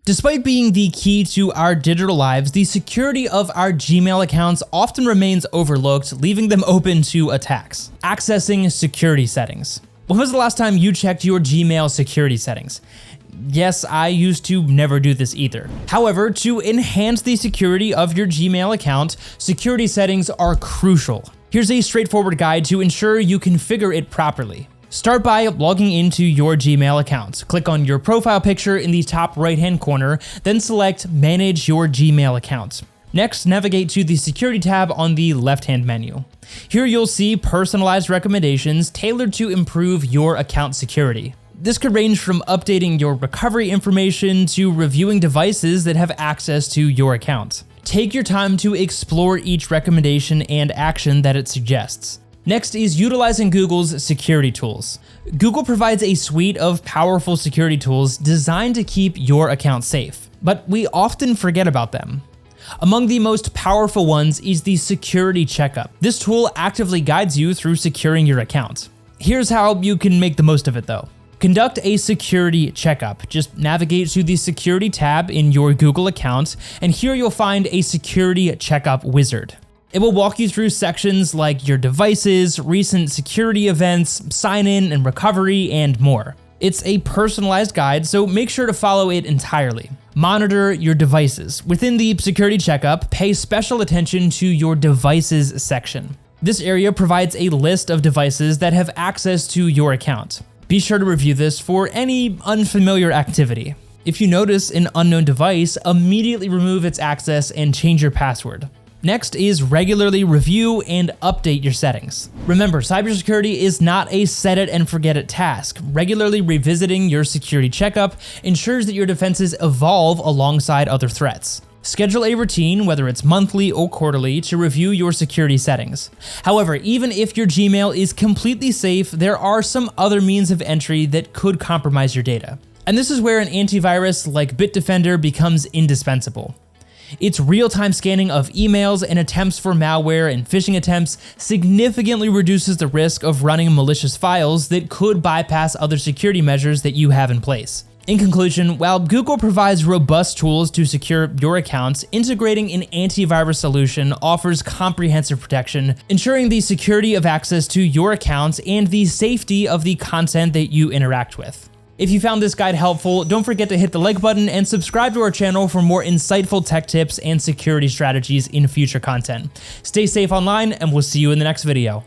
Despite being the key to our digital lives, the security of our Gmail accounts often remains overlooked, leaving them open to attacks. Accessing security settings. When was the last time you checked your Gmail security settings? Yes, I used to never do this either. However, to enhance the security of your Gmail account, security settings are crucial. Here's a straightforward guide to ensure you configure it properly. Start by logging into your Gmail account. Click on your profile picture in the top right-hand corner, then select Manage Your Gmail Account. Next, navigate to the Security tab on the left-hand menu. Here you'll see personalized recommendations tailored to improve your account security. This could range from updating your recovery information to reviewing devices that have access to your account. Take your time to explore each recommendation and action that it suggests. Next is utilizing Google's security tools. Google provides a suite of powerful security tools designed to keep your account safe, but we often forget about them. Among the most powerful ones is the Security Checkup. This tool actively guides you through securing your account. Here's how you can make the most of it though. Conduct a security checkup. Just navigate to the Security tab in your Google account, and here you'll find a Security Checkup wizard. It will walk you through sections like your devices, recent security events, sign-in and recovery, and more. It's a personalized guide, so make sure to follow it entirely. Monitor your devices. Within the Security Checkup, pay special attention to your devices section. This area provides a list of devices that have access to your account. Be sure to review this for any unfamiliar activity. If you notice an unknown device, immediately remove its access and change your password. Next is regularly review and update your settings. Remember, cybersecurity is not a set it and forget it task. Regularly revisiting your security checkup ensures that your defenses evolve alongside other threats. Schedule a routine, whether it's monthly or quarterly, to review your security settings. However, even if your Gmail is completely safe, there are some other means of entry that could compromise your data. And this is where an antivirus like Bitdefender becomes indispensable. Its real-time scanning of emails and attempts for malware and phishing attempts significantly reduces the risk of running malicious files that could bypass other security measures that you have in place. In conclusion, while Google provides robust tools to secure your accounts, integrating an antivirus solution offers comprehensive protection, ensuring the security of access to your accounts and the safety of the content that you interact with. If you found this guide helpful, don't forget to hit the like button and subscribe to our channel for more insightful tech tips and security strategies in future content. Stay safe online, and we'll see you in the next video.